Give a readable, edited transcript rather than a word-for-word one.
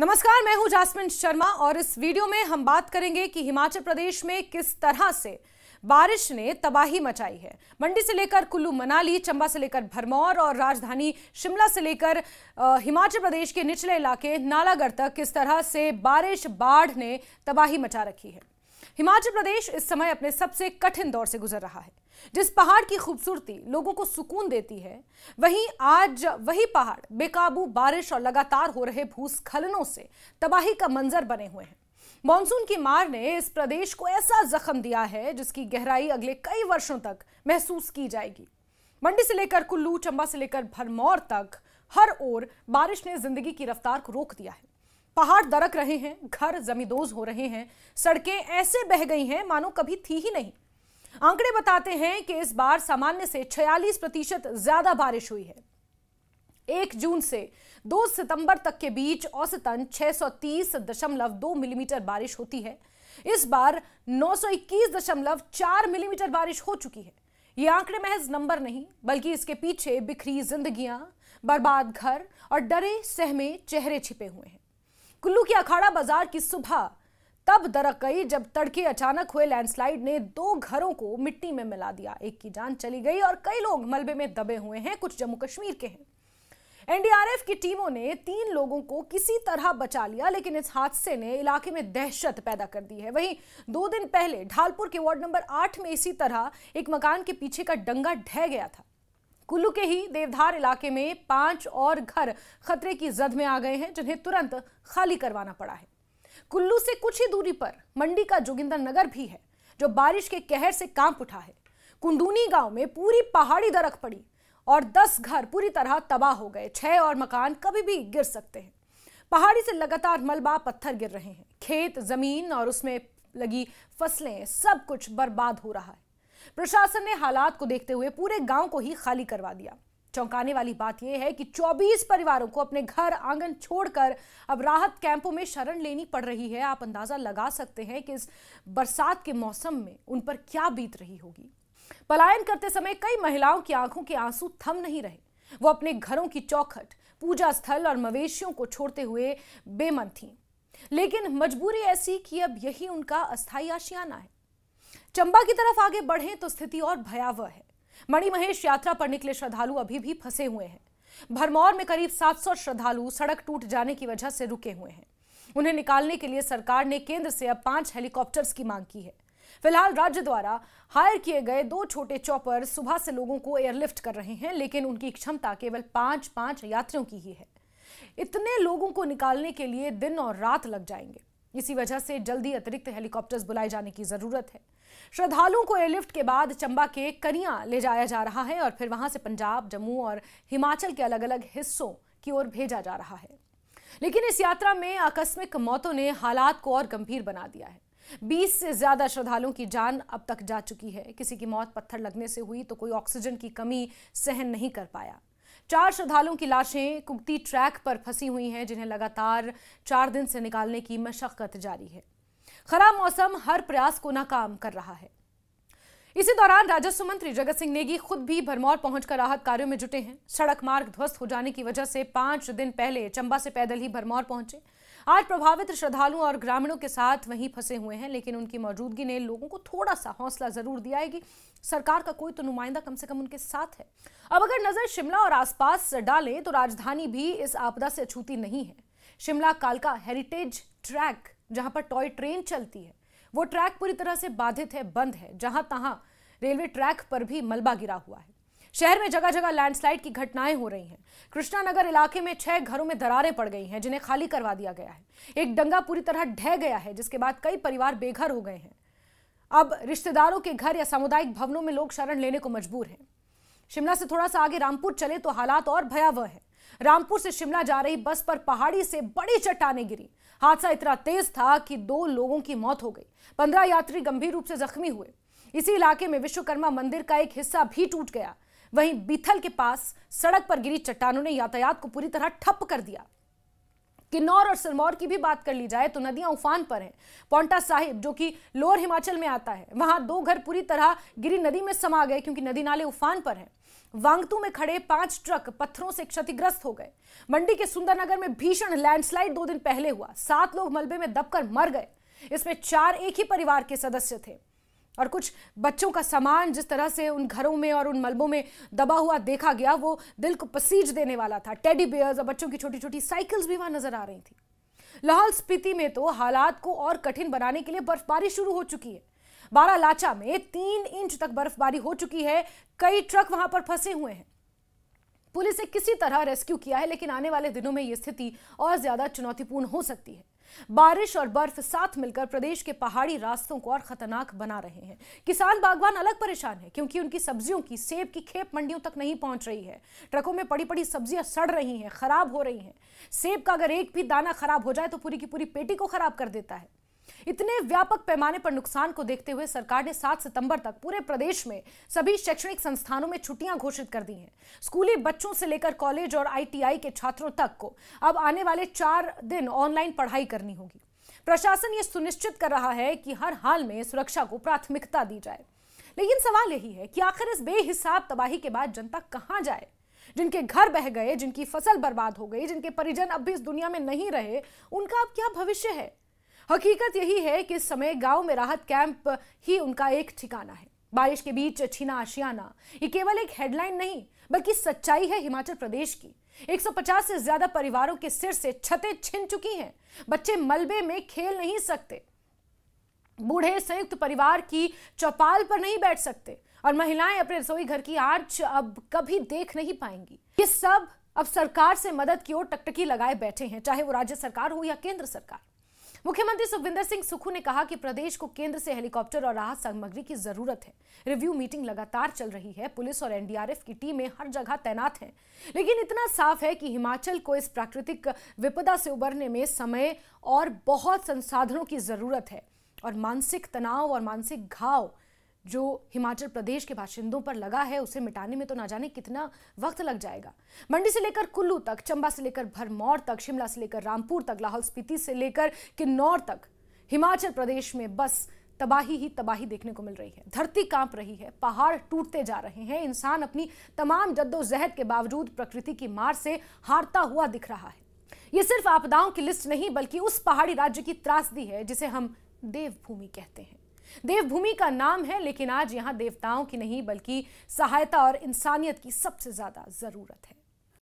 नमस्कार, मैं हूं जास्मिन शर्मा और इस वीडियो में हम बात करेंगे कि हिमाचल प्रदेश में किस तरह से बारिश ने तबाही मचाई है। मंडी से लेकर कुल्लू मनाली, चंबा से लेकर भरमौर और राजधानी शिमला से लेकर हिमाचल प्रदेश के निचले इलाके नालागढ़ तक किस तरह से बारिश बाढ़ ने तबाही मचा रखी है। हिमाचल प्रदेश इस समय अपने सबसे कठिन दौर से गुजर रहा है। जिस पहाड़ की खूबसूरती लोगों को सुकून देती है, वहीं आज वही पहाड़ बेकाबू बारिश और लगातार हो रहे भूस्खलनों से तबाही का मंजर बने हुए हैं। मॉनसून की मार ने इस प्रदेश को ऐसा जख्म दिया है जिसकी गहराई अगले कई वर्षों तक महसूस की जाएगी। मंडी से लेकर कुल्लू, चंबा से लेकर भरमौर तक हर ओर बारिश ने जिंदगी की रफ्तार को रोक दिया है। पहाड़ दरक रहे हैं, घर जमींदोज हो रहे हैं, सड़कें ऐसे बह गई हैं मानो कभी थी ही नहीं। आंकड़े बताते हैं कि इस बार सामान्य से 46% ज्यादा बारिश हुई है। 1 जून से 2 सितंबर तक के बीच औसतन 630.2 मिलीमीटर बारिश होती है। इस बार 921.4 मिलीमीटर बारिश हो चुकी है। ये आंकड़े महज नंबर नहीं, बल्कि इसके पीछे बिखरी जिंदगियां, बर्बाद घर और डरे सहमे चेहरे छिपे हुए हैं। कुल्लू की अखाड़ा बाजार की सुबह तब दरक गई जब तड़के अचानक हुए लैंडस्लाइड ने 2 घरों को मिट्टी में मिला दिया। एक की जान चली गई और कई लोग मलबे में दबे हुए हैं। कुछ जम्मू कश्मीर के हैं। एनडीआरएफ की टीमों ने 3 लोगों को किसी तरह बचा लिया, लेकिन इस हादसे ने इलाके में दहशत पैदा कर दी है। वहीं 2 दिन पहले ढालपुर के वार्ड नंबर 8 में इसी तरह एक मकान के पीछे का डंगा ढह गया था। कुल्लू के ही देवधार इलाके में 5 और घर खतरे की जद में आ गए हैं, जिन्हें तुरंत खाली करवाना पड़ा है। कुल्लू से कुछ ही दूरी पर मंडी का जोगिंदर नगर भी है, जो बारिश के कहर से कांप उठा है। कुंडूनी गांव में पूरी पहाड़ी दरक पड़ी और 10 घर पूरी तरह तबाह हो गए। 6 और मकान कभी भी गिर सकते हैं। पहाड़ी से लगातार मलबा पत्थर गिर रहे हैं। खेत, जमीन और उसमें लगी फसलें, सब कुछ बर्बाद हो रहा है। प्रशासन ने हालात को देखते हुए पूरे गांव को ही खाली करवा दिया। चौंकाने वाली बात यह है कि 24 परिवारों को अपने घर आंगन छोड़कर अब राहत कैंपों में शरण लेनी पड़ रही है। आप अंदाजा लगा सकते हैं कि इस बरसात के मौसम में उन पर क्या बीत रही होगी। पलायन करते समय कई महिलाओं की आंखों के आंसू थम नहीं रहे। वो अपने घरों की चौखट, पूजा स्थल और मवेशियों को छोड़ते हुए बेमन थीं। लेकिन मजबूरी ऐसी कि अब यही उनका अस्थायी आशियाना है। चंबा की तरफ आगे बढ़ें तो स्थिति और भयावह है। मणिमहेश यात्रा पर निकले श्रद्धालु अभी भी फंसे हुए हैं। भरमौर में करीब 700 श्रद्धालु सड़क टूट जाने की वजह से रुके हुए हैं। उन्हें निकालने के लिए सरकार ने केंद्र से अब 5 हेलीकॉप्टर्स की मांग की है। फिलहाल राज्य द्वारा हायर किए गए 2 छोटे चॉपर सुबह से लोगों को एयरलिफ्ट कर रहे हैं, लेकिन उनकी क्षमता केवल 5-5 यात्रियों की ही है। इतने लोगों को निकालने के लिए दिन और रात लग जाएंगे। इसी वजह से जल्दी अतिरिक्त हेलीकॉप्टर्स बुलाए जाने की जरूरत है। श्रद्धालुओं को एयरलिफ्ट के बाद चंबा के कनिया ले जाया जा रहा है और फिर वहां से पंजाब, जम्मू और हिमाचल के अलग अलग हिस्सों की ओर भेजा जा रहा है। लेकिन इस यात्रा में आकस्मिक मौतों ने हालात को और गंभीर बना दिया है। 20 से ज्यादा श्रद्धालुओं की जान अब तक जा चुकी है। किसी की मौत पत्थर लगने से हुई तो कोई ऑक्सीजन की कमी सहन नहीं कर पाया। 4 श्रद्धालुओं की लाशें कुगती ट्रैक पर फंसी हुई हैं, जिन्हें लगातार 4 दिन से निकालने की मशक्कत जारी है। खराब मौसम हर प्रयास को नाकाम कर रहा है। इसी दौरान राजस्व मंत्री जगत सिंह नेगी खुद भी भरमौर पहुंचकर राहत कार्यों में जुटे हैं। सड़क मार्ग ध्वस्त हो जाने की वजह से 5 दिन पहले चंबा से पैदल ही भरमौर पहुंचे। आज प्रभावित श्रद्धालुओं और ग्रामीणों के साथ वहीं फंसे हुए हैं, लेकिन उनकी मौजूदगी ने लोगों को थोड़ा सा हौसला जरूर दिया है कि सरकार का कोई तो नुमाइंदा कम से कम उनके साथ है। अब अगर नजर शिमला और आसपास डालें तो राजधानी भी इस आपदा से अछूती नहीं है। शिमला कालका हेरिटेज ट्रैक, जहां पर टॉय ट्रेन चलती है, वो ट्रैक पूरी तरह से बाधित है, बंद है। जहां तहां रेलवे ट्रैक पर भी मलबा गिरा हुआ है। शहर में जगह जगह लैंडस्लाइड की घटनाएं हो रही हैं। कृष्णानगर इलाके में 6 घरों में दरारें पड़ गई हैं, जिन्हें खाली करवा दिया गया है। एक डंगा पूरी तरह ढह गया है, जिसके बाद कई परिवार बेघर हो गए हैं। अब रिश्तेदारों के घर या सामुदायिक भवनों में लोग शरण लेने को मजबूर हैं। शिमला से थोड़ा सा आगे रामपुर चले तो हालात और भयावह है। रामपुर से शिमला जा रही बस पर पहाड़ी से बड़ी चट्टानें गिरी। हादसा इतना तेज था कि 2 लोगों की मौत हो गई। 15 यात्री गंभीर रूप से जख्मी हुए। इसी इलाके में विश्वकर्मा मंदिर का एक हिस्सा भी टूट गया। वहीं बीथल के पास सड़क पर गिरी चट्टानों ने यातायात को पूरी तरह ठप कर दिया। किन्नौर और सिरमौर की भी बात कर ली जाए तो नदियां उफान पर हैं। पांवटा साहिब, जो कि लोअर हिमाचल में आता है, वहां 2 घर पूरी तरह गिरी नदी में समा गए क्योंकि नदी नाले उफान पर हैं। वांगतू में खड़े 5 ट्रक पत्थरों से क्षतिग्रस्त हो गए। मंडी के सुंदरनगर में भीषण लैंडस्लाइड 2 दिन पहले हुआ। 7 लोग मलबे में दबकर मर गए। इसमें 4 एक ही परिवार के सदस्य थे और कुछ बच्चों का सामान जिस तरह से उन घरों में और उन मलबों में दबा हुआ देखा गया, वो दिल को पसीज देने वाला था। टेडी बियर्स और बच्चों की छोटी छोटी साइकिल्स भी वहां नजर आ रही थी। लाहौल स्पीति में तो हालात को और कठिन बनाने के लिए बर्फबारी शुरू हो चुकी है। बारालाचा में 3 इंच तक बर्फबारी हो चुकी है। कई ट्रक वहां पर फंसे हुए हैं। पुलिस ने किसी तरह रेस्क्यू किया है, लेकिन आने वाले दिनों में यह स्थिति और ज्यादा चुनौतीपूर्ण हो सकती है। बारिश और बर्फ साथ मिलकर प्रदेश के पहाड़ी रास्तों को और खतरनाक बना रहे हैं। किसान बागवान अलग परेशान है क्योंकि उनकी सब्जियों की, सेब की खेप मंडियों तक नहीं पहुंच रही है। ट्रकों में पड़ी पड़ी सब्जियां सड़ रही हैं, खराब हो रही हैं। सेब का अगर एक भी दाना खराब हो जाए तो पूरी की पूरी पेटी को खराब कर देता है। इतने व्यापक पैमाने पर नुकसान को देखते हुए सरकार ने 7 सितंबर तक पूरे प्रदेश में सभी शैक्षणिक संस्थानों में छुट्टियां घोषित कर दी हैं। स्कूली बच्चों से लेकर कॉलेज और आईटीआई के छात्रों तक को अब आने वाले 4 दिन ऑनलाइन पढ़ाई करनी होगी। प्रशासन ये सुनिश्चित कर रहा है कि हर हाल में सुरक्षा को प्राथमिकता दी जाए। लेकिन सवाल यही है कि आखिर इस बेहिसाब तबाही के बाद जनता कहां जाए? जिनके घर बह गए, जिनकी फसल बर्बाद हो गई, जिनके परिजन अब भी इस दुनिया में नहीं रहे, उनका अब क्या भविष्य है? हकीकत यही है कि इस समय गांव में राहत कैंप ही उनका एक ठिकाना है। बारिश के बीच छीना आशियाना ये केवल एक हेडलाइन नहीं बल्कि सच्चाई है हिमाचल प्रदेश की। 150 से ज्यादा परिवारों के सिर से छतें छिन चुकी हैं। बच्चे मलबे में खेल नहीं सकते, बूढ़े संयुक्त परिवार की चौपाल पर नहीं बैठ सकते और महिलाएं अपने रसोई घर की आंच अब कभी देख नहीं पाएंगी। ये सब अब सरकार से मदद की ओर टकटकी लगाए बैठे हैं, चाहे वो राज्य सरकार हो या केंद्र सरकार। मुख्यमंत्री सुखविंदर सिंह सुक्खू ने कहा कि प्रदेश को केंद्र से हेलीकॉप्टर और राहत सामग्री की जरूरत है। रिव्यू मीटिंग लगातार चल रही है। पुलिस और एनडीआरएफ की टीमें हर जगह तैनात हैं। लेकिन इतना साफ है कि हिमाचल को इस प्राकृतिक विपदा से उबरने में समय और बहुत संसाधनों की जरूरत है। और मानसिक तनाव और मानसिक घाव जो हिमाचल प्रदेश के बाशिंदों पर लगा है, उसे मिटाने में तो ना जाने कितना वक्त लग जाएगा। मंडी से लेकर कुल्लू तक, चंबा से लेकर भरमौर तक, शिमला से लेकर रामपुर तक, लाहौल स्पीति से लेकर किन्नौर तक, हिमाचल प्रदेश में बस तबाही ही तबाही देखने को मिल रही है। धरती कांप रही है, पहाड़ टूटते जा रहे हैं। इंसान अपनी तमाम जद्दोजहद के बावजूद प्रकृति की मार से हारता हुआ दिख रहा है। ये सिर्फ आपदाओं की लिस्ट नहीं बल्कि उस पहाड़ी राज्य की त्रासदी है जिसे हम देवभूमि कहते हैं। देवभूमि का नाम है, लेकिन आज यहां देवताओं की नहीं बल्कि सहायता और इंसानियत की सबसे ज्यादा जरूरत है।